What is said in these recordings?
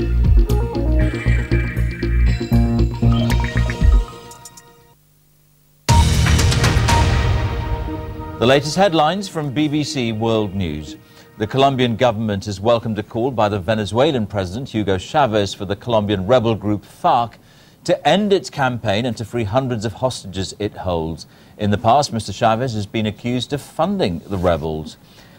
The latest headlines from BBC World News. The Colombian government has welcomed a call by the Venezuelan president, Hugo Chavez, for the Colombian rebel group FARC to end its campaign and to free hundreds of hostages it holds. In the past, Mr. Chavez has been accused of funding the rebels.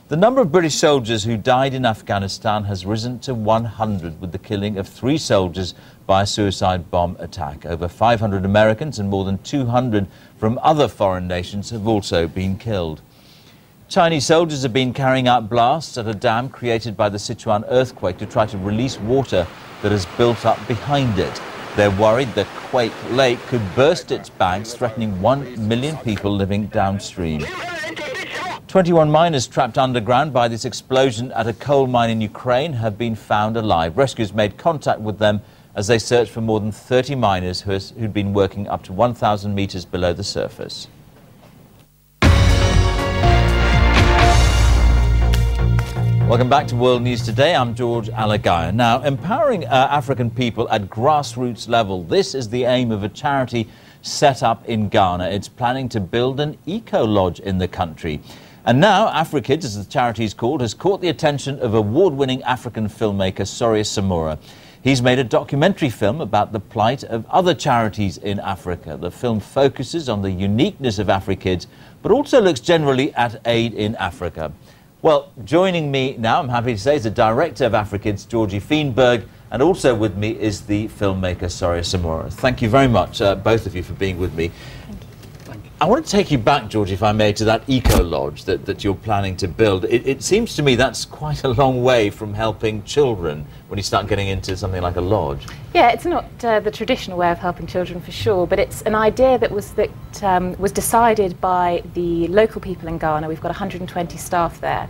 The number of British soldiers who died in Afghanistan has risen to 100, with the killing of 3 soldiers by a suicide bomb attack. Over 500 Americans and more than 200 from other foreign nations have also been killed. Chinese soldiers have been carrying out blasts at a dam created by the Sichuan earthquake to try to release water that has built up behind it. They're worried the quake lake could burst its banks, threatening 1 million people living downstream. 21 miners trapped underground by this explosion at a coal mine in Ukraine have been found alive. Rescuers made contact with them as they searched for more than 30 miners who'd been working up to 1,000 meters below the surface. Welcome back to World News Today. I'm George Alagaya. Now, empowering African people at grassroots level, this is the aim of a charity set up in Ghana. It's planning to build an eco-lodge in the country. And now, AfriKids, as the charity is called, has caught the attention of award-winning African filmmaker Soria Samora. He's made a documentary film about the plight of other charities in Africa. The film focuses on the uniqueness of AfriKids, but also looks generally at aid in Africa. Well, joining me now, I'm happy to say, is the director of AfriKids, Georgie Fienberg, and also with me is the filmmaker Soria Samora. Thank you very much, both of you, for being with me. I want to take you back, Georgie, if I may, to that eco-lodge that you're planning to build. It seems to me that's quite a long way from helping children when you start getting into something like a lodge. Yeah, it's not the traditional way of helping children for sure, but it's an idea that was decided by the local people in Ghana. We've got 120 staff there,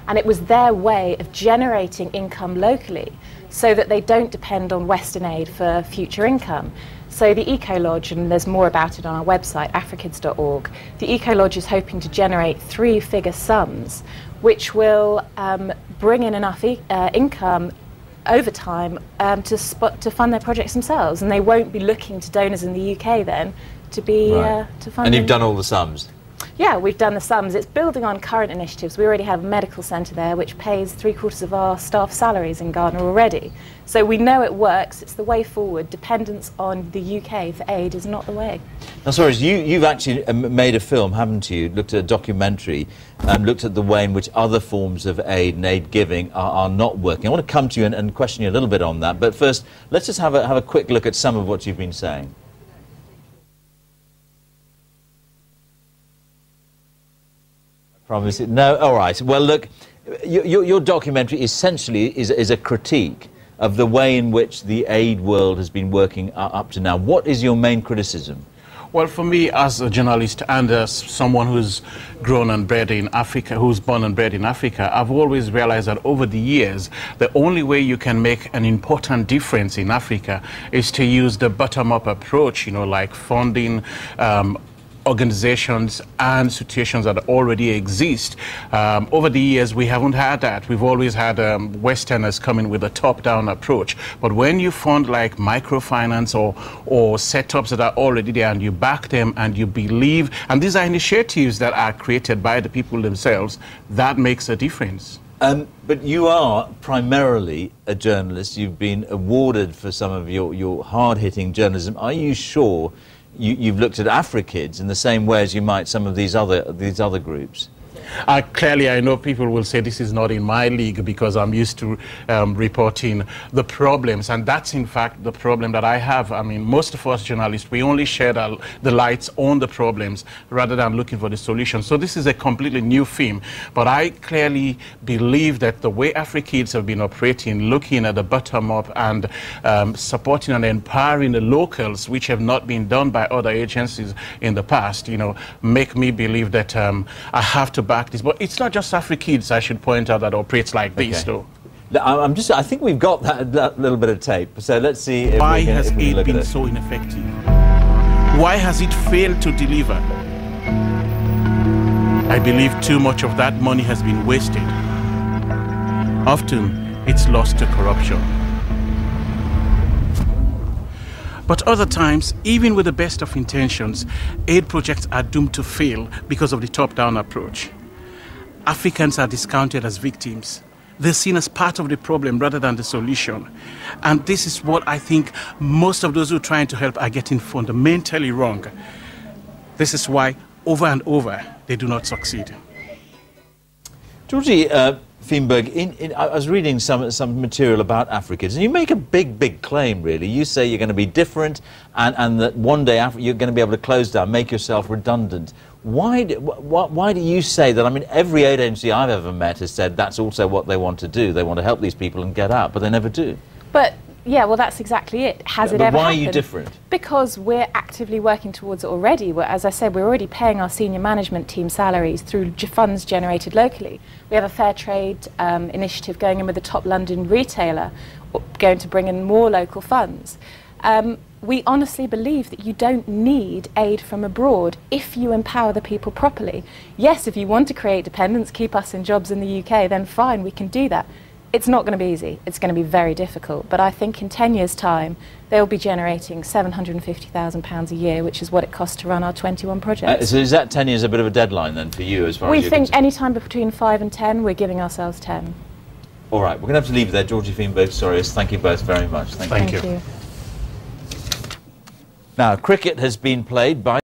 and it was their way of generating income locally so that they don't depend on Western aid for future income. So the Eco-Lodge, and there's more about it on our website, afrikids.org, the Eco-Lodge is hoping to generate 3-figure sums, which will bring in enough income over time to fund their projects themselves. And they won't be looking to donors in the UK then to be to fund. And you've done all the sums? Yeah, we've done the sums. It's building on current initiatives. We already have a medical centre there which pays 3/4 of our staff salaries in Ghana already. So we know it works. It's the way forward. Dependence on the UK for aid is not the way. Now, sorry, you've actually made a film, haven't you? Looked at a documentary and looked at the way in which other forms of aid and aid giving are not working. I want to come to you and question you a little bit on that. But first, let's just have a quick look at some of what you've been saying. Promise it. No? All right. Well, look, your documentary essentially is a critique of the way in which the aid world has been working up to now. What is your main criticism? Well, for me, as a journalist and as someone who's grown and bred in Africa, who's born and bred in Africa, I've always realized that over the years, the only way you can make an important difference in Africa is to use the bottom-up approach, you know, like funding organizations and situations that already exist. Over the years, we haven't had that. We've always had Westerners coming with a top-down approach. But when you fund like microfinance or setups that are already there and you back them and you believe, and these are initiatives that are created by the people themselves, that makes a difference. But you are primarily a journalist. You've been awarded for some of your hard-hitting journalism. Are you sure you've looked at AfriKids in the same way as you might some of these other groups? Clearly, I know people will say this is not in my league because I'm used to reporting the problems, and that's in fact the problem that I have. I mean, most of us journalists, we only share the lights on the problems rather than looking for the solution. So this is a completely new theme, but I clearly believe that the way AfriKids have been operating, looking at the bottom up and supporting and empowering the locals, which have not been done by other agencies in the past, you know, make me believe that I have to back this. But it's not just AfriKids, I should point out, that operates like this, though. I think we've got that little bit of tape, so let's see if why has aid been so ineffective? Why has it failed to deliver? I believe too much of that money has been wasted. Often, it's lost to corruption. But other times, even with the best of intentions, aid projects are doomed to fail because of the top-down approach. Africans are discounted as victims. They're seen as part of the problem rather than the solution. And this is what I think most of those who are trying to help are getting fundamentally wrong. This is why, over and over, they do not succeed. Georgie, Fienberg, I was reading some material about Africans, and you make a big claim, really. You say you're going to be different, and that one day you're going to be able to close down, make yourself redundant. Why do you say that? I mean, every aid agency I've ever met has said that's also what they want to do. They want to help these people and get out, but they never do. But yeah, well, that's exactly it. Has it ever happened? But why are you different? Because we're actively working towards it already. As I said, we're already paying our senior management team salaries through funds generated locally. We have a fair trade initiative going in with the top London retailer, going to bring in more local funds. We honestly believe that you don't need aid from abroad if you empower the people properly. Yes, if you want to create dependence, keep us in jobs in the UK, then fine, we can do that. It's not going to be easy. It's going to be very difficult. But I think in 10 years' time, they'll be generating £750,000 a year, which is what it costs to run our 21 projects. So is that 10 years a bit of a deadline then for you as far as we you're think concerned? any time between 5 and 10, we're giving ourselves 10. All right, we're going to have to leave it there. Georgie, Fienberg, Sorius, thank you both very much. Thank you. Now, cricket has been played by